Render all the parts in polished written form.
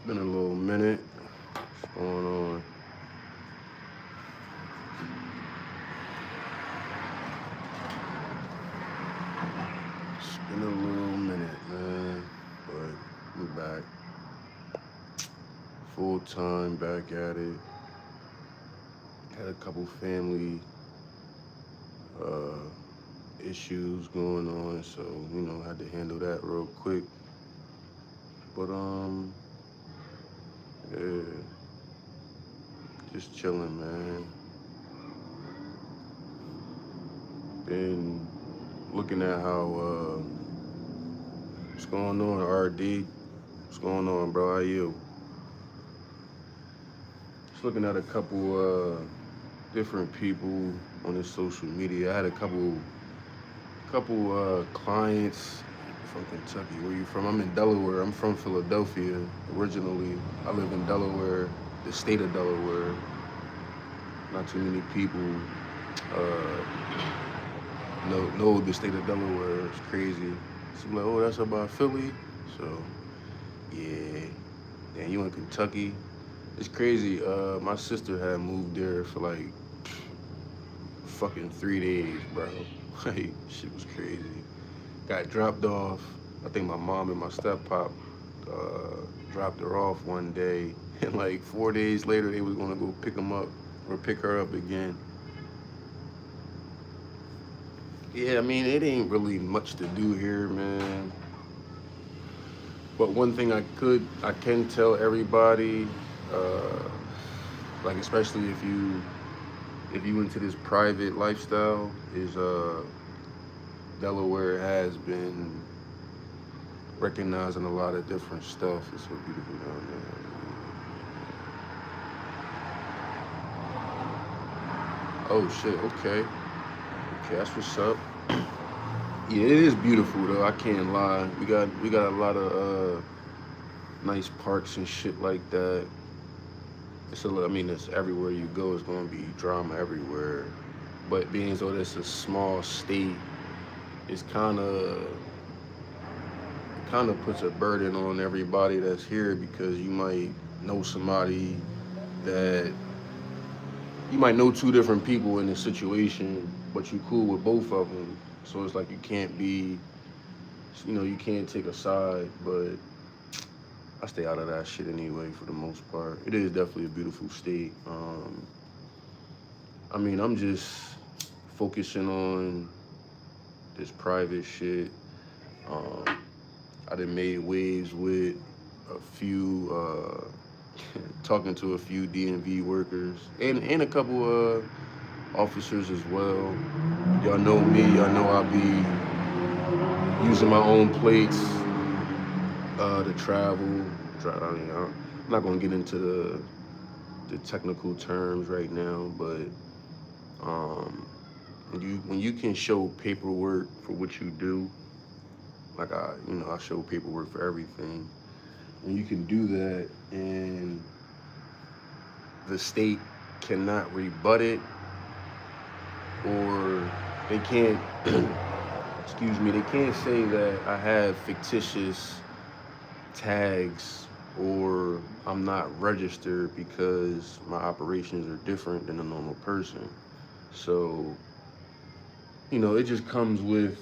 Been a little minute. What's going on? It's been a little minute, man. But we're back. Full time, back at it. Had a couple family uh, issues going on, so had to handle that real quick. But yeah, just chilling, man. Been looking at how what's going on, RD. What's going on, bro? How you? Just looking at a couple different people on this social media. I had a couple clients from Kentucky. Where you from? I'm in Delaware. I'm from Philadelphia originally. I live in Delaware, the state of Delaware. Not too many people know the state of Delaware. It's crazy. So I'm like, oh, that's about Philly. So yeah, damn, you in Kentucky? It's crazy. My sister had moved there for like fucking 3 days, bro. Like, shit was crazy. Got dropped off. I think my mom and my step pop dropped her off one day, and like 4 days later, they was gonna go pick him up or pick her up again. Yeah, I mean, it ain't really much to do here, man. But one thing I can tell everybody, uh, like especially if you into this private lifestyle, is Delaware has been recognizing a lot of different stuff. It's so beautiful down there. Oh shit, okay. Okay, that's what's up. Yeah, it is beautiful though, I can't lie. We got a lot of nice parks and shit like that. I mean, it's everywhere you go, it's gonna be drama everywhere. But being as though it's a small state, it's kind of puts a burden on everybody that's here because you might know somebody that you might know two different people in this situation, but you cool with both of them. So it's like you can't take a side. But I stay out of that shit anyway for the most part. It is definitely a beautiful state. I mean, I'm just focusing on this private shit. Um, I done made waves with a few, talking to a few DMV workers and a couple officers as well. Y'all know me. Y'all know I be using my own plates to travel. I mean, I'm not gonna get into the technical terms right now, but um, when you can show paperwork for what you do, like I show paperwork for everything, and you can do that, and the state cannot rebut it, or they can't, excuse me, they can't say that I have fictitious tags or I'm not registered because my operations are different than a normal person. So, it just comes with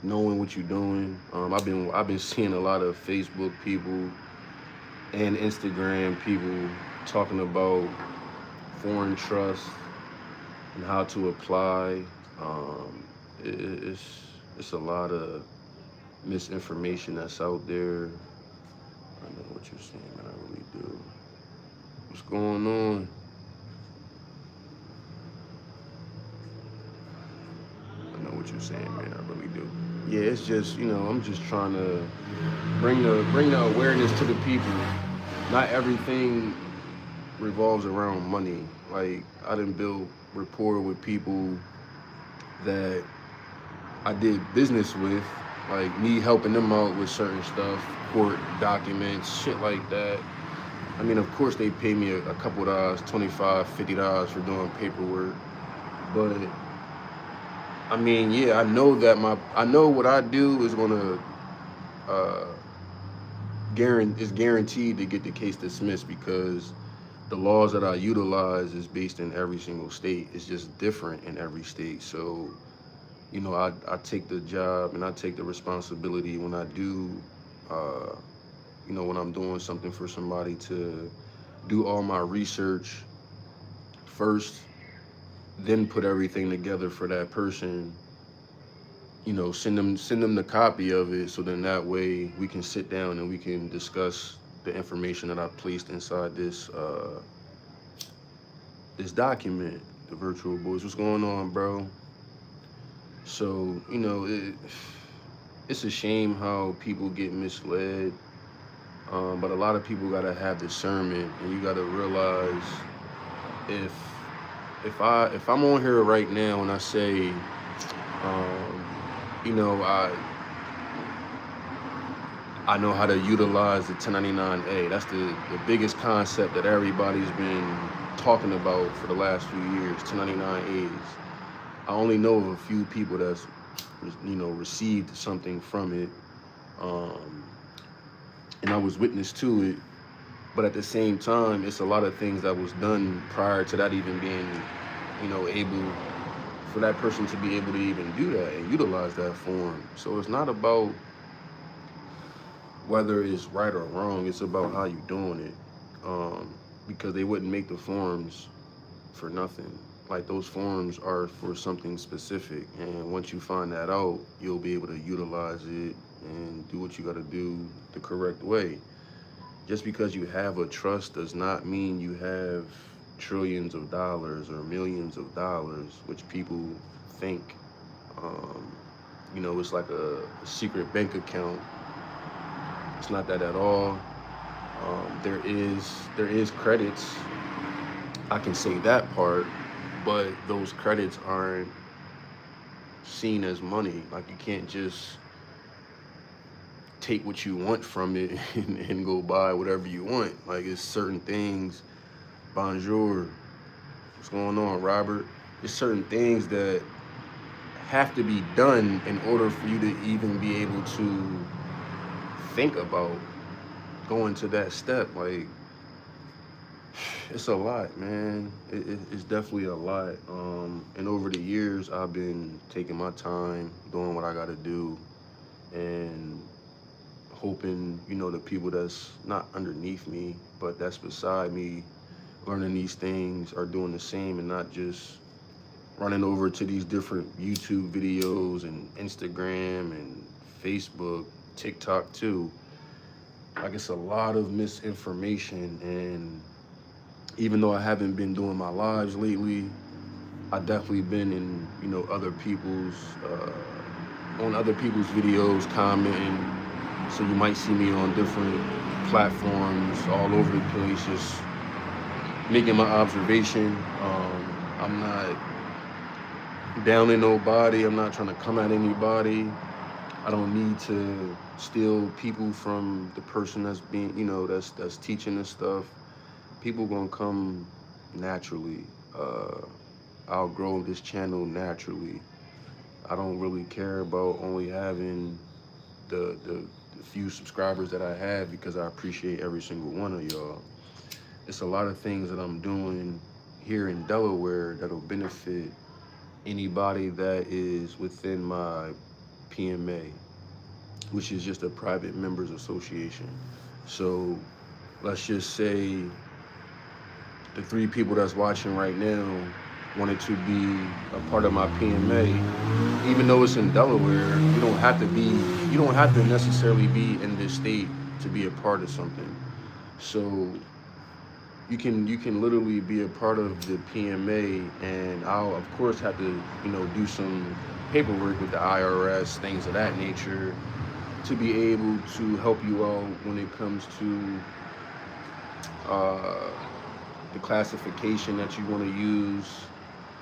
knowing what you're doing. I've been seeing a lot of Facebook people and Instagram people talking about foreign trust and how to apply. It's a lot of misinformation that's out there. I know what you're saying, man. I really do. What's going on? I know what you're saying, man. I really do. Yeah, it's just I'm just trying to bring the awareness to the people. Not everything revolves around money. Like I done built rapport with people that I did business with, like me helping them out with certain stuff, court documents, shit like that. I mean, of course they pay me a couple dollars, $25, $50 for doing paperwork, but I mean, yeah, I know what I do is gonna uh, it's guaranteed to get the case dismissed because the laws that I utilize is based in every single state. It's just different in every state. So, I take the job and I take the responsibility when I do, uh, when I'm doing something for somebody to do all my research first, then put everything together for that person. Send them the copy of it, so then that way we can sit down and we can discuss the information that I placed inside this document. The virtual boys, what's going on, bro? So it's a shame how people get misled, but a lot of people gotta have discernment, and you gotta realize if if I'm on here right now and I say, um, you know, I know how to utilize the 1099A. That's the biggest concept that everybody's been talking about for the last few years, 1099As. I only know of a few people that's, received something from it, um, and I was witness to it. But at the same time, it's a lot of things that was done prior to that even being, able for that person to be able to even do that and utilize that form. So it's not about whether it's right or wrong. It's about how you doing it, because they wouldn't make the forms for nothing. Like, those forms are for something specific, and once you find that out, you'll be able to utilize it and do what you got to do the correct way. Just because you have a trust does not mean you have trillions of dollars or millions of dollars, which people think. Um, it's like a secret bank account. It's not that at all. There is credits. I can say that part, but those credits aren't seen as money. Like, you can't just take what you want from it and go buy whatever you want. Like, it's certain things. Bonjour. What's going on, Robert? There's certain things that have to be done in order for you to even be able to think about going to that step. Like, it's a lot, man. It's definitely a lot. And over the years, I've been taking my time, doing what I got to do, and hoping, the people that's not underneath me, but that's beside me, learning these things, are doing the same and not just running over to these different YouTube videos and Instagram and Facebook, TikTok too. Like, it's a lot of misinformation, and even though I haven't been doing my lives lately, I definitely been in, other people's, on other people's videos, commenting. So you might see me on different platforms all over the place, just making my observation. I'm not downing nobody. I'm not trying to come at anybody. I don't need to steal people from the person that's being, that's teaching this stuff. People gonna come naturally. I'll grow this channel naturally. I don't really care about only having the few subscribers that I have, because I appreciate every single one of y'all. It's a lot of things that I'm doing here in Delaware that'll benefit anybody that is within my PMA, which is just a private members association. So let's just say the 3 people that's watching right now wanted to be a part of my PMA. Even though it's in Delaware, you don't have to necessarily be in this state to be a part of something. So you can literally be a part of the PMA, and I'll of course have to, do some paperwork with the IRS, things of that nature, to be able to help you out when it comes to the classification that you want to use,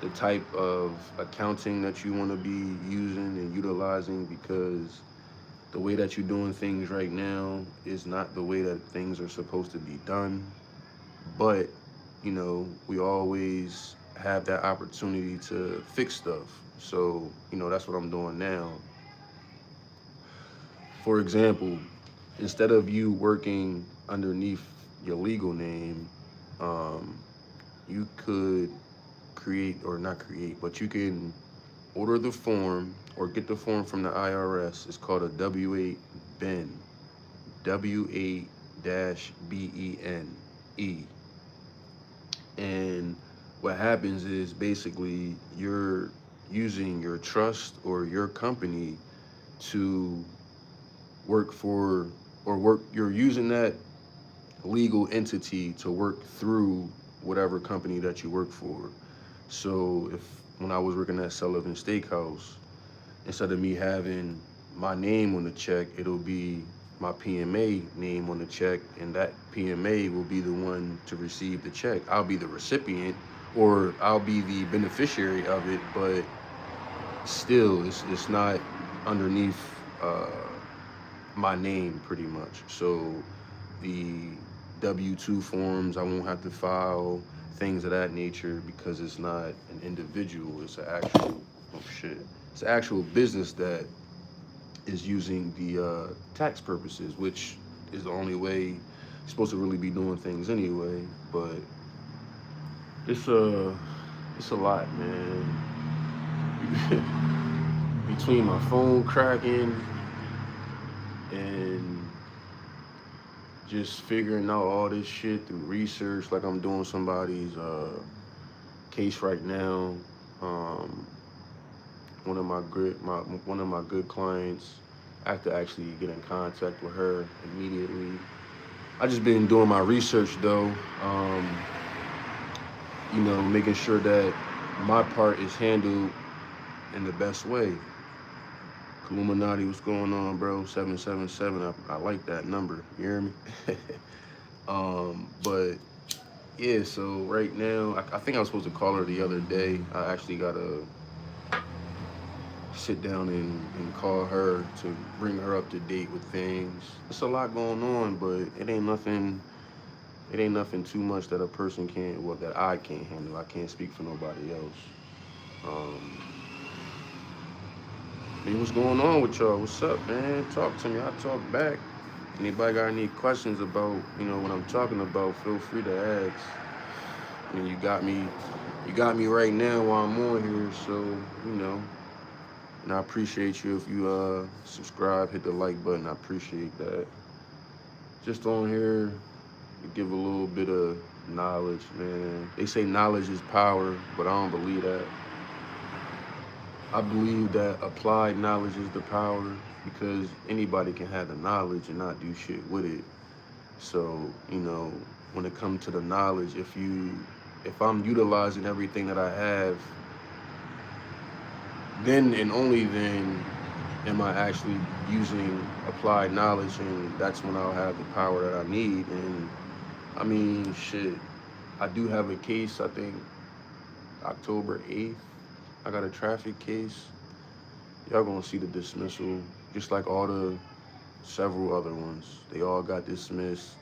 the type of accounting that you want to be using and utilizing, because the way that you're doing things right now is not the way that things are supposed to be done. But, we always have that opportunity to fix stuff. So, that's what I'm doing now. For example, instead of you working underneath your legal name, um, you could create, or not create, but you can order the form or get the form from the IRS. It's called a W-8 BEN, W-8-BEN-E. And what happens is basically you're using your trust or your company to work for, or work, you're using that legal entity to work through whatever company that you work for. So if, when I was working at Sullivan Steakhouse, instead of me having my name on the check, it'll be my PMA name on the check, and that PMA will be the one to receive the check. I'll be the recipient, or I'll be the beneficiary of it, but still, it's not underneath my name, pretty much. So the W-2 forms I won't have to file, things of that nature, because it's not an individual. It's an actual, oh shit, it's an actual business that is using the tax purposes, which is the only way you're supposed to really be doing things anyway. But it's a it's a lot, man. Between my phone cracking and just figuring out all this shit through research, like I'm doing somebody's case right now. Um, one of my good clients. I have to actually get in contact with her immediately. I just been doing my research though. Making sure that my part is handled in the best way. Illuminati, what's going on, bro? 777. I like that number. You hear me? But yeah, so right now, I think I was supposed to call her the other day. I actually gotta sit down and call her to bring her up to date with things. It's a lot going on, but it ain't nothing too much that a person can't, well, that I can't handle. I can't speak for nobody else. Um, Hey, what's going on with y'all? What's up, man? Talk to me. I talk back. Anybody got any questions about, what I'm talking about? Feel free to ask. I mean, you got me right now while I'm on here. So, and I appreciate you if you subscribe, hit the like button. I appreciate that. Just on here to give a little bit of knowledge, man. They say knowledge is power, but I don't believe that. I believe that applied knowledge is the power, because anybody can have the knowledge and not do shit with it. So, when it comes to the knowledge, if I'm utilizing everything that I have, then and only then am I actually using applied knowledge, and that's when I'll have the power that I need. And I mean, shit, I do have a case, I think October 8th. I got a traffic case. Y'all gonna see the dismissal, just like all the several other ones. They all got dismissed.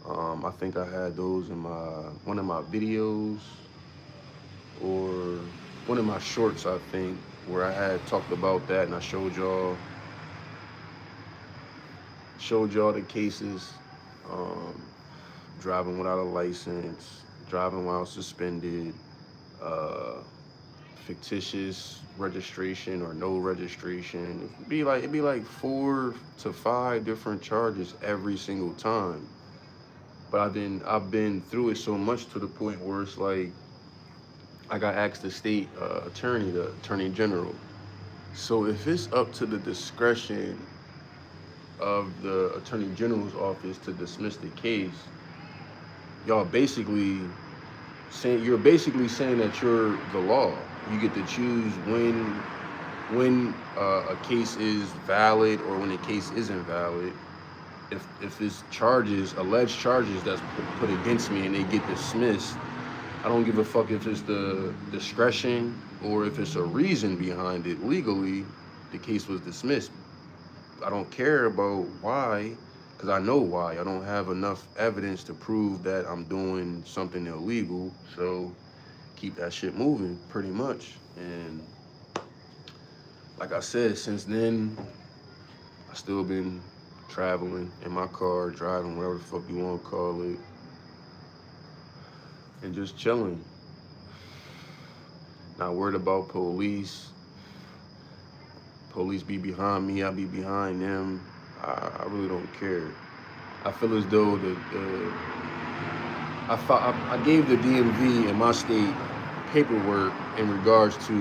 I think I had those in one of my videos, or one of my shorts, I think, where I had talked about that, and I showed y'all the cases. Um, Driving without a license, driving while suspended, uh, fictitious registration or no registration. It'd be like 4 to 5 different charges every single time. But I've been through it so much to the point where it's like I got asked the state attorney, the attorney general. So if it's up to the discretion of the attorney general's office to dismiss the case, y'all basically you're basically saying that you're the law. You get to choose when a case is valid or when a case isn't valid. If it's alleged charges that's put against me and they get dismissed, I don't give a fuck if it's the discretion or if it's a reason behind it. Legally, the case was dismissed. I don't care about why, because I know why. I don't have enough evidence to prove that I'm doing something illegal. So keep that shit moving, pretty much. And like I said, since then, I still been traveling in my car, driving, whatever the fuck you want to call it, and just chilling. Not worried about police. Police be behind me, I be behind them. I really don't care. I feel as though I gave the DMV in my state paperwork in regards to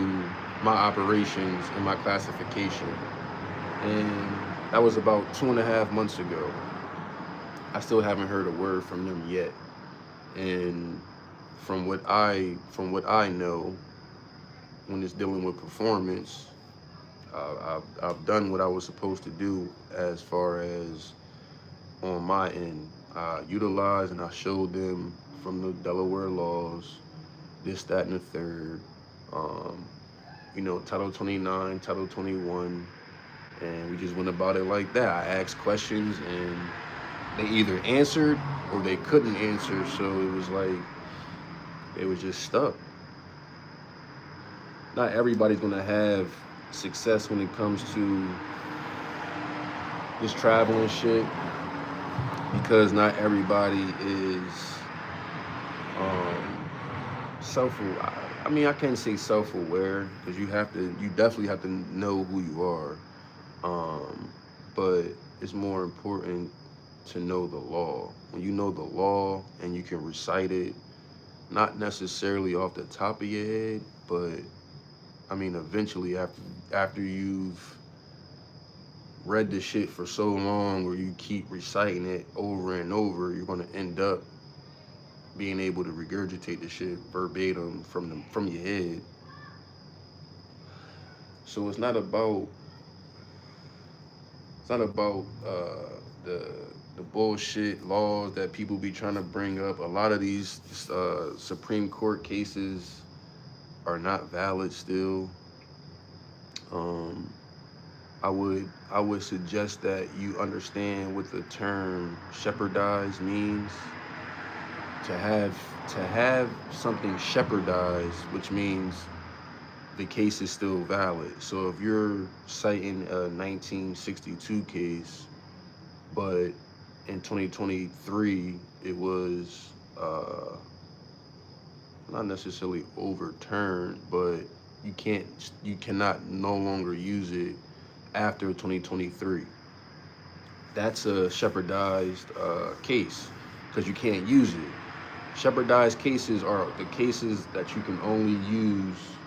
my operations and my classification, and that was about 2.5 months ago. I still haven't heard a word from them yet, and from what I know, when it's dealing with performance, I've done what I was supposed to do as far as on my end. I utilized and I showed them from the Delaware laws, this, that, and the third. Um, Title 29, Title 21, and we just went about it like that. I asked questions and they either answered or they couldn't answer, so it was like they was just stuck. Not everybody's gonna have success when it comes to this traveling shit because not everybody is um, self. I mean, I can't say self-aware because you definitely have to know who you are. Um, but it's more important to know the law. When you know the law and you can recite it, not necessarily off the top of your head, but I mean, eventually after you've read the shit for so long, or you keep reciting it over and over, you're gonna end up being able to regurgitate the shit verbatim from your head. So it's not about the bullshit laws that people be trying to bring up. A lot of these Supreme Court cases are not valid still. Um, I would suggest that you understand what the term shepherdized means. To have something shepherdized, which means the case is still valid. So if you're citing a 1962 case, but in 2023 it was not necessarily overturned, but you cannot no longer use it after 2023. That's a shepherdized case because you can't use it. Shepherdized cases are the cases that you can only use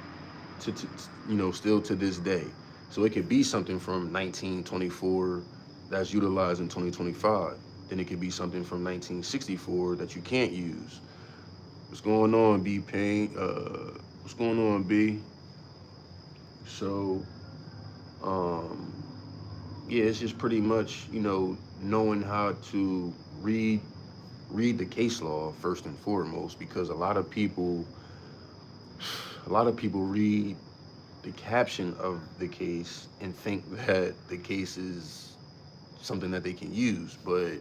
still to this day. So it could be something from 1924 that's utilized in 2025. Then it could be something from 1964 that you can't use. What's going on, B Pain? What's going on, B? So, um, yeah, it's just pretty much knowing how to read the case law first and foremost, because a lot of people read the caption of the case and think that the case is something that they can use. But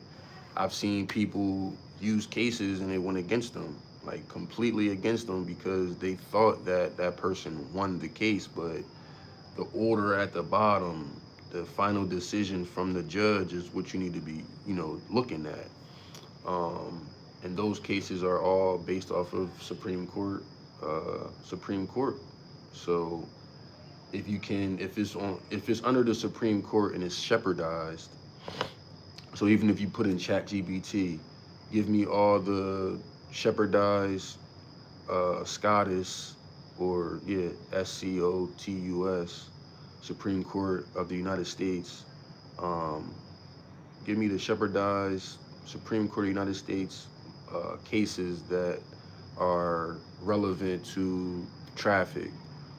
I've seen people use cases and it went against them, like completely against them, because they thought that that person won the case. But the order at the bottom, the final decision from the judge, is what you need to be, looking at. And those cases are all based off of Supreme Court. So if it's under the Supreme Court and it's shepherdized, so even if you put in ChatGPT, give me all the shepherdized SCOTUS, or SCOTUS, Supreme Court of the United States. Um, Give me the shepherdized Supreme Court of the United States cases that are relevant to traffic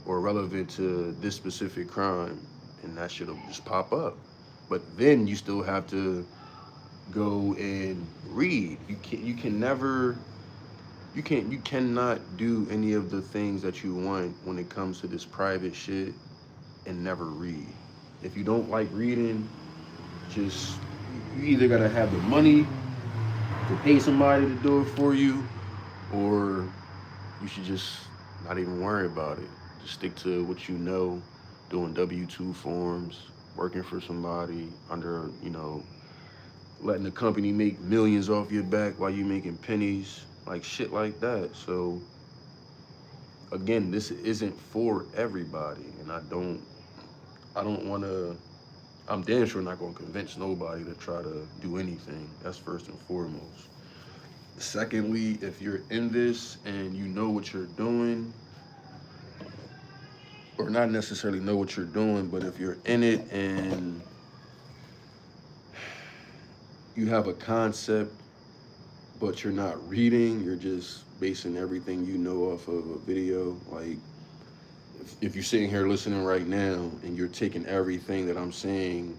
or relevant to this specific crime, and that should just pop up. But then you still have to go and read. You cannot do any of the things that you want when it comes to this private shit and never read. If you don't like reading, just you either gotta have the money to pay somebody to do it for you, or you should just not even worry about it. Just stick to what you know, doing W-2 forms, working for somebody under, letting the company make millions off your back while you making pennies, like shit like that. So again, this isn't for everybody, and I don't want to. I'm damn sure not going to convince nobody to try to do anything. That's first and foremost. Secondly, if you're in this and you know what you're doing, or not necessarily know what you're doing, but if you're in it and you have a concept, but you're not reading, you're just basing everything you know off of a video. Like, if you're sitting here listening right now and you're taking everything that I'm saying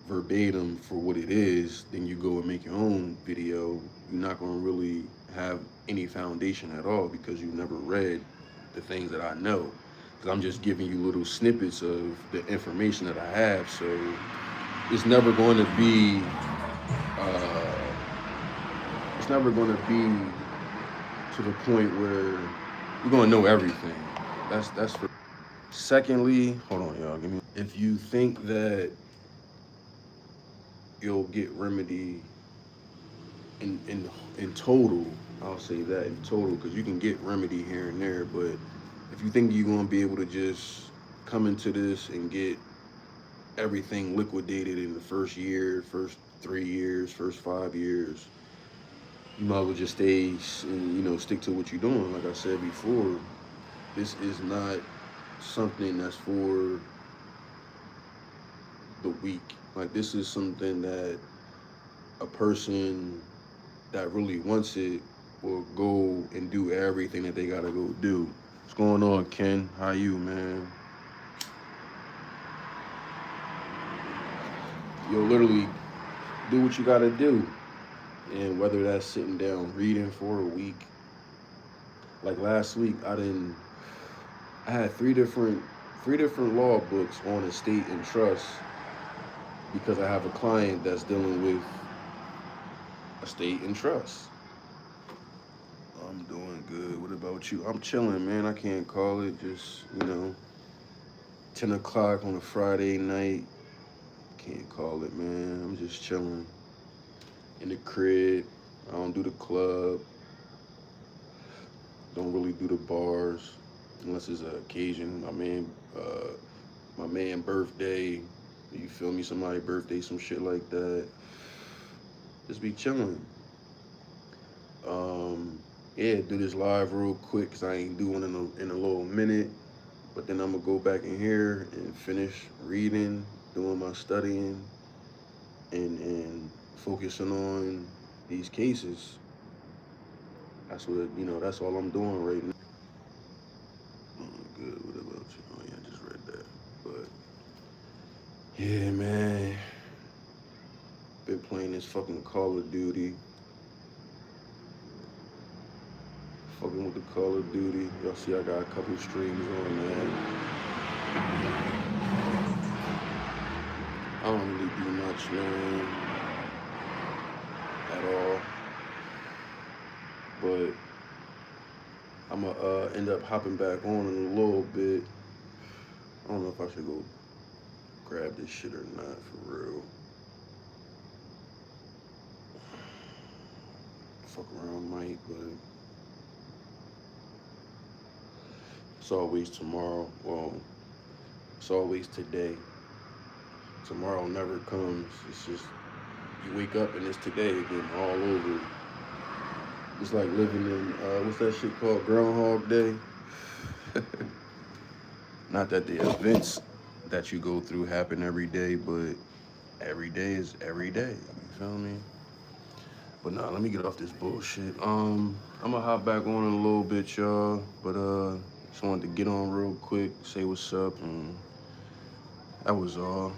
verbatim for what it is, then you go and make your own video. You're not going to really have any foundation at all because you've never read the things that I know. Because I'm just giving you little snippets of the information that I have. So it's never going to be, it's never going to be to the point where you're going to know everything. That's for. Secondly, hold on, y'all. Give me. If you think that you'll get remedy in total, I'll say that in total, because you can get remedy here and there, but if you think you're gonna be able to just come into this and get everything liquidated in the first year, first 3 years, first 5 years, you might as well just stay and stick to what you're doing. Like I said before, this is not something that's for the weak. Like, this is something that a person that really wants it will go and do everything that they gotta go do. What's going on, Ken? How you, man? You'll literally do what you gotta do. And whether that's sitting down reading for a week. Like last week, I had three different law books on estate and trust because I have a client that's dealing with estate and trust. I'm doing good. What about you? I'm chilling, man. I can't call it. Just, 10 o'clock on a Friday night. Can't call it, man. I'm just chilling in the crib. I don't do the club. Don't really do the bars unless it's an occasion. My man birthday. You feel me? Somebody's birthday, some shit like that. Just be chilling. Yeah, do this live real quick because I ain't doing it in a little minute. But then I'm going to go back in here and finish reading, doing my studying, and focusing on these cases. That's that's all I'm doing right now. Good. What about you? Oh, yeah, I just read that. But, yeah, man. Been playing this fucking Call of Duty. Fucking with the Call of Duty. Y'all see I got a couple streams on, man. I don't really do much, man, at all. But I'm gonna end up hopping back on in a little bit. I don't know if I should go grab this shit or not, for real. Fuck around might, but it's always tomorrow. Well, it's always today. Tomorrow never comes. It's just, you wake up and it's today again, all over. It's like living in, what's that shit called? Groundhog Day? Not that the events that you go through happen every day, but every day is every day. You feel me? But nah, let me get off this bullshit. I'm gonna hop back on in a little bit, y'all. But just wanted to get on real quick, say what's up, and that was all.